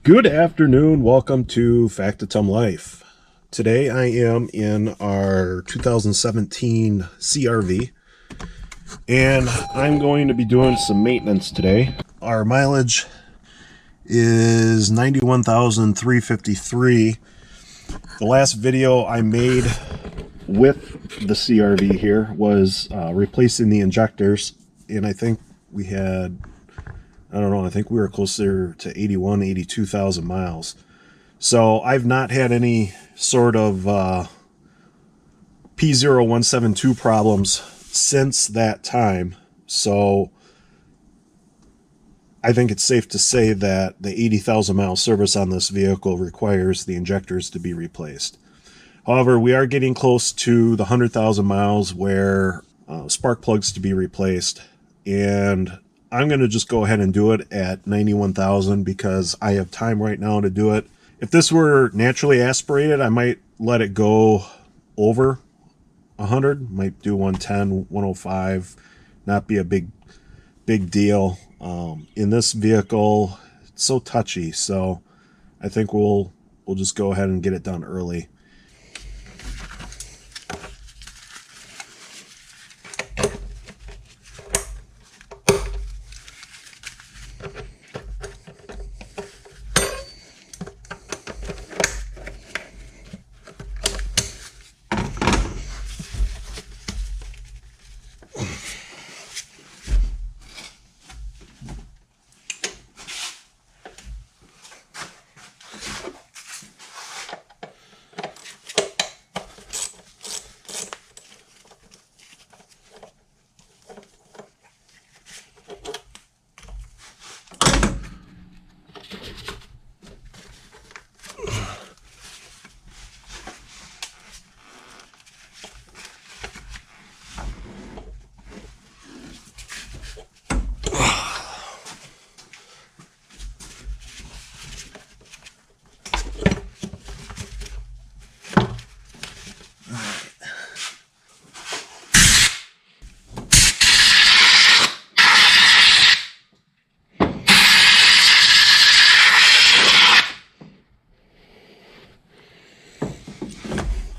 Good afternoon. Welcome to Factotum Life. Today I am in our 2017 CRV and I'm going to be doing some maintenance today. Our mileage is 91,353. The last video I made with the CRV here was replacing the injectors, and I think we had, I don't know, I think we were closer to 82,000 miles. So I've not had any sort of P0172 problems since that time. So I think it's safe to say that the 80,000 mile service on this vehicle requires the injectors to be replaced. However, we are getting close to the 100,000 miles where spark plugs to be replaced, and I'm going to just go ahead and do it at 91,000 because I have time right now to do it. If this were naturally aspirated, I might let it go over 100, might do 110, 105, not be a big deal. In this vehicle, it's so touchy, so I think we'll just go ahead and get it done early.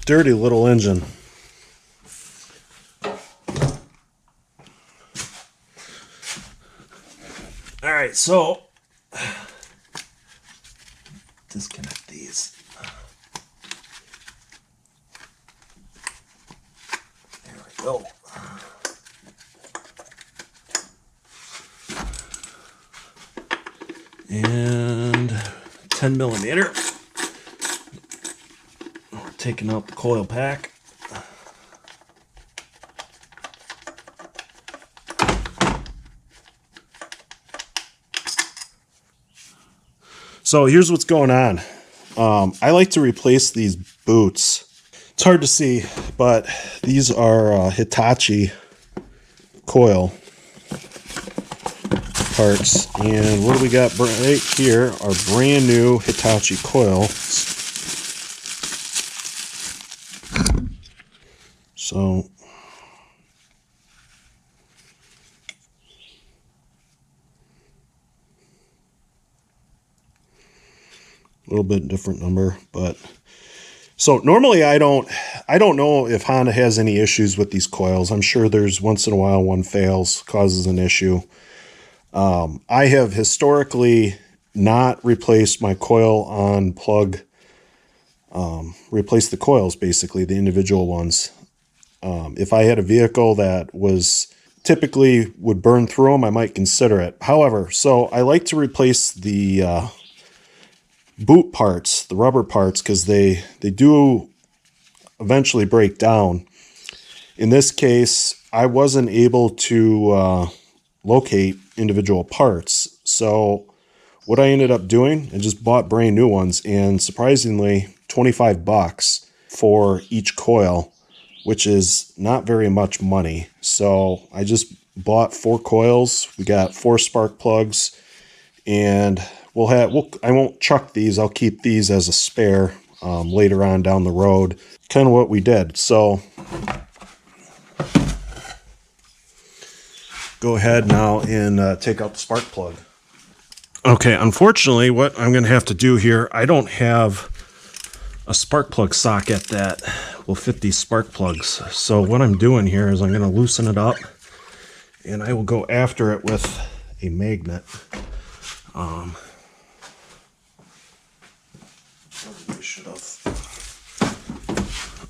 Dirty little engine. All right, so disconnect these. There we go. And 10 millimeter. Taking out the coil pack. So here's what's going on. I like to replace these boots. It's hard to see, but these are Hitachi coil parts. And what do we got right here are brand new Hitachi coils. So a little bit different number, but so normally I don't know if Honda has any issues with these coils. I'm sure there's once in a while one fails, causes an issue. I have historically not replaced my coil on plug, replaced the coils, basically the individual ones. If I had a vehicle that was typically would burn through them, I might consider it. However, so I like to replace the boot parts, the rubber parts, because they do eventually break down. In this case, I wasn't able to locate individual parts. So what I ended up doing, I just bought brand new ones, and surprisingly, 25 bucks for each coil, which is not very much money. So I just bought 4 coils. We got 4 spark plugs, and I won't chuck these. I'll keep these as a spare later on down the road. Kind of what we did. So go ahead now and take out the spark plug. Okay, unfortunately, what I'm going to have to do here, I don't have a spark plug socket that will fit these spark plugs. So what I'm doing here is I'm going to loosen it up, and I will go after it with a magnet. I should have.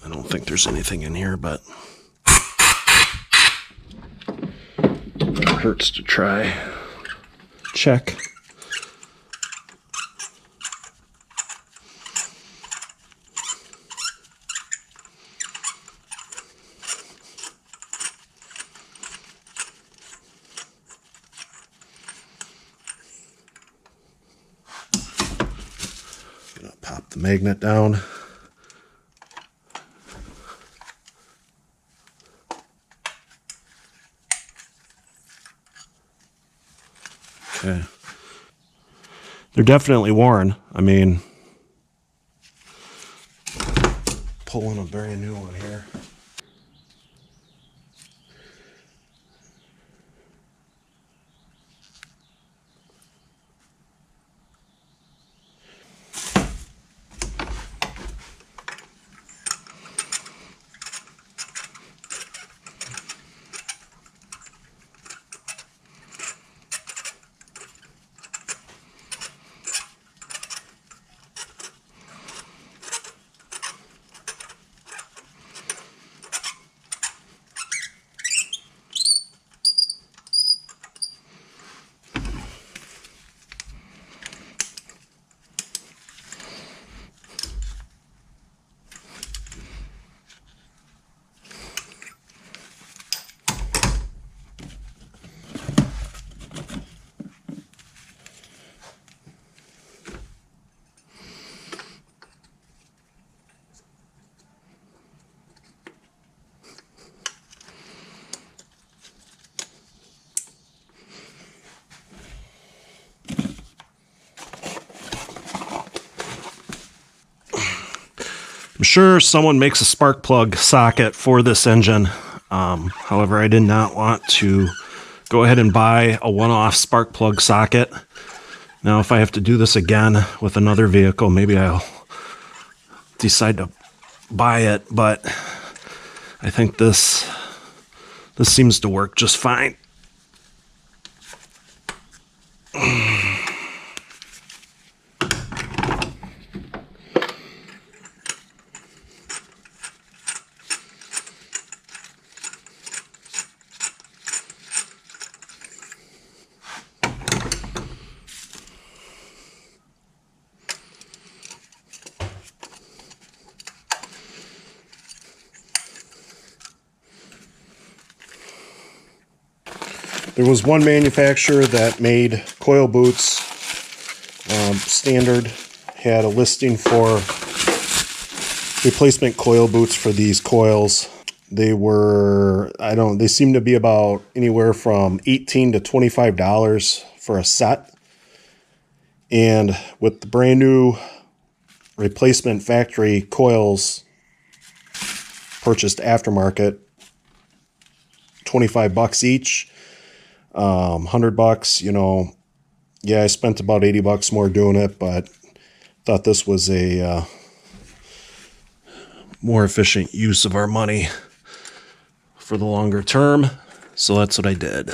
I don't think there's anything in here, but it hurts to try. Check. Gonna pop the magnet down. Okay. They're definitely worn. I mean, pulling a brand new one here. I'm sure someone makes a spark plug socket for this engine. However, I did not want to go ahead and buy a one-off spark plug socket. Now, if I have to do this again with another vehicle, maybe I'll decide to buy it, but I think this seems to work just fine. There was one manufacturer that made coil boots. Standard had a listing for replacement coil boots for these coils. They were, they seem to be about anywhere from $18 to $25 for a set. And with the brand new replacement factory coils purchased aftermarket, $25 each. $100, you know, yeah, I spent about $80 more doing it, but thought this was a more efficient use of our money for the longer term. So that's what I did.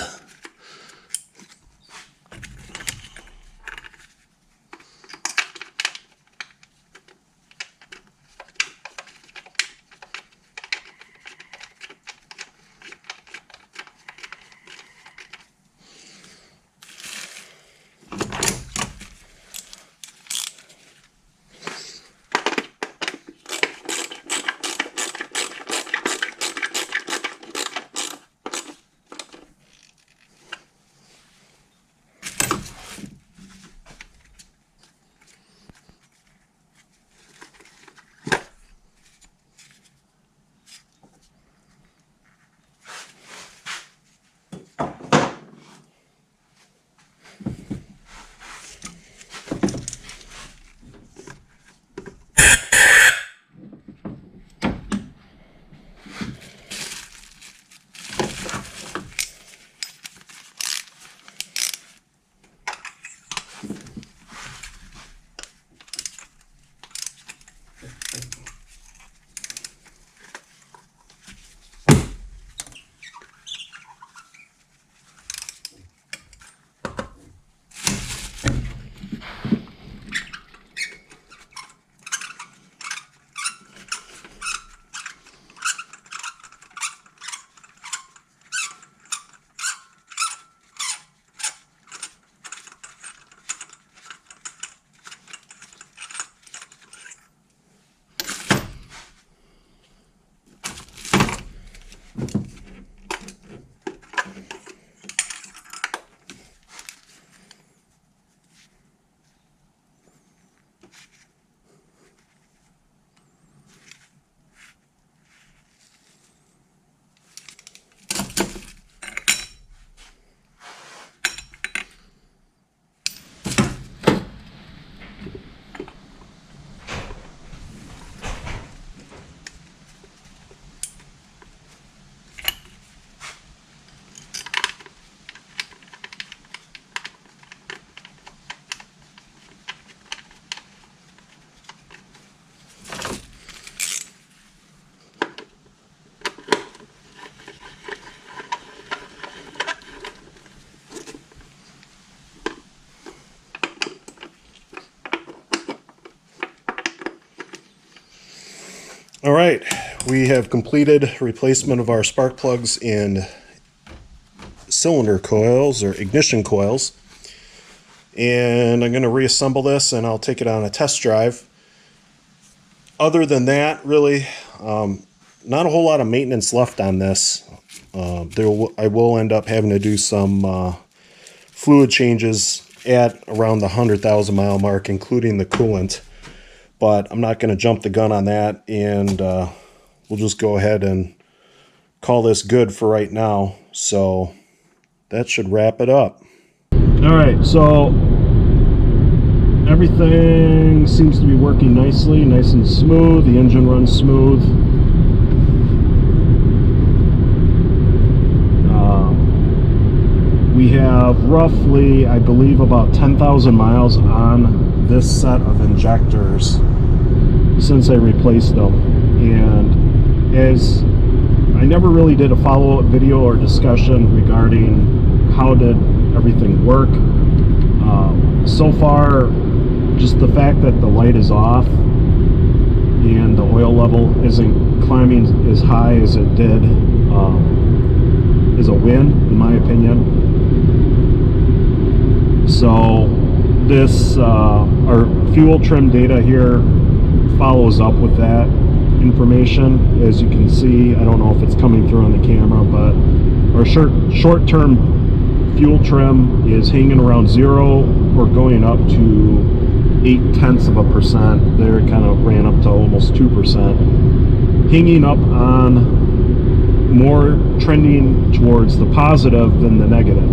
All right, we have completed replacement of our spark plugs and cylinder coils or ignition coils. And I'm going to reassemble this and I'll take it on a test drive. Other than that, really, not a whole lot of maintenance left on this. I will end up having to do some fluid changes at around the 100,000 mile mark, including the coolant. But I'm not going to jump the gun on that, and we'll just go ahead and call this good for right now. So that should wrap it up. All right, so everything seems to be working nicely, nice and smooth. The engine runs smooth. We have roughly, I believe, about 10,000 miles on this set of injectors since I replaced them. And as I never really did a follow-up video or discussion regarding how did everything work. So far, just the fact that the light is off and the oil level isn't climbing as high as it did is a win, in my opinion. So this, our fuel trim data here follows up with that information. As you can see, I don't know if it's coming through on the camera, but our short-term fuel trim is hanging around 0 or going up to 0.8%. There it kind of ran up to almost 2%. Hanging up on more trending towards the positive than the negative.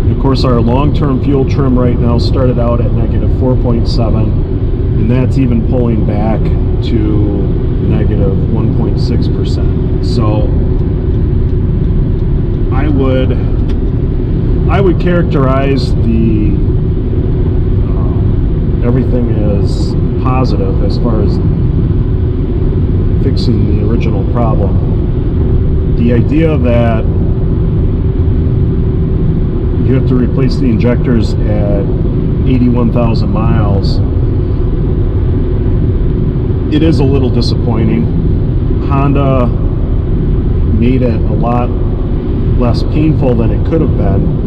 Of course, our long-term fuel trim right now started out at negative 4.7, and that's even pulling back to negative 1.6%. So I would characterize the everything as positive as far as fixing the original problem. The idea that you have to replace the injectors at 81,000 miles, it is a little disappointing. Honda made it a lot less painful than it could have been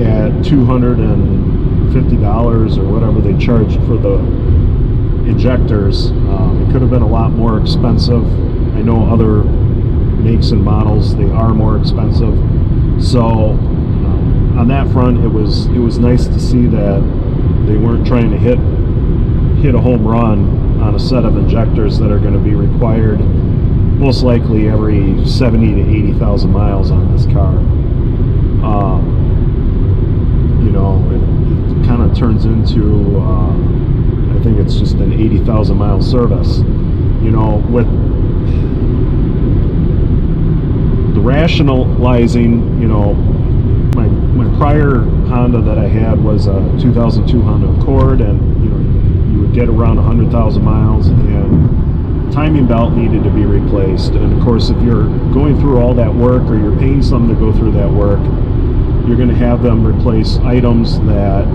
at $250 or whatever they charged for the injectors. It could have been a lot more expensive. I know other makes and models, they are more expensive. So on that front, it was nice to see that they weren't trying to hit a home run on a set of injectors that are going to be required most likely every 70 to 80,000 miles on this car. You know, it kind of turns into I think it's just an 80,000 mile service. You know, with the rationalizing, you know, my prior Honda that I had was a 2002 Honda Accord, and you know, you would get around 100,000 miles, and the timing belt needed to be replaced. And of course, if you're going through all that work, or you're paying someone to go through that work, you're going to have them replace items that,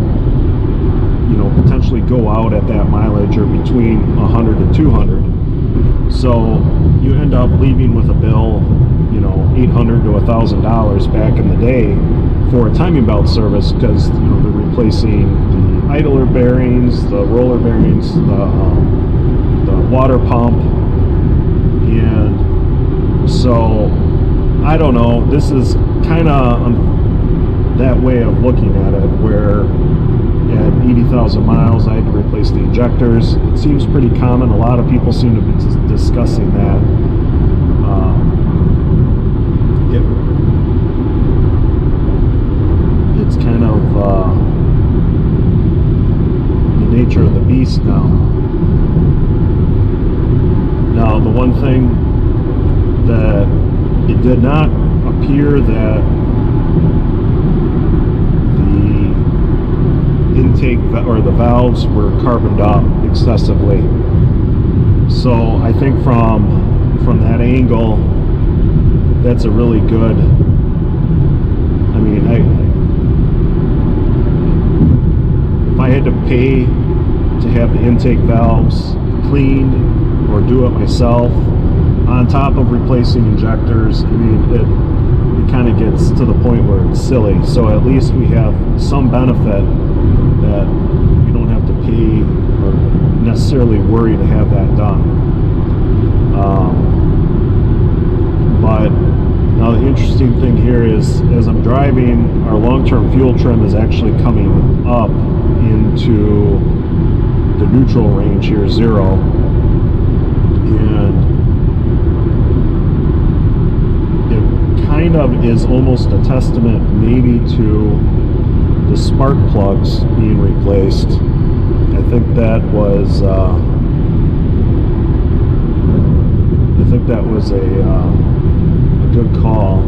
you know, potentially go out at that mileage or between 100 to 200. So you end up leaving with a bill, you know, $800 to $1,000 back in the day for a timing belt service, because, you know, they're replacing the idler bearings, the roller bearings, the water pump. And so I don't know, this is kind of that way of looking at it, where at 80,000 miles I had to replace the injectors. It seems pretty common. A lot of people seem to be discussing that. It's kind of the nature of the beast now. Now, the one thing that it did not appear that the intake or the valves were carboned up excessively. So I think from that angle, that's a really good, I mean, if I had to pay to have the intake valves cleaned or do it myself, on top of replacing injectors. I mean, it kind of gets to the point where it's silly. So at least we have some benefit that we don't have to pay or necessarily worry to have that done. But now the interesting thing here is, as I'm driving, our long-term fuel trim is actually coming up into the neutral range here, 0. And it kind of is almost a testament maybe to the spark plugs being replaced. I think that was a good call.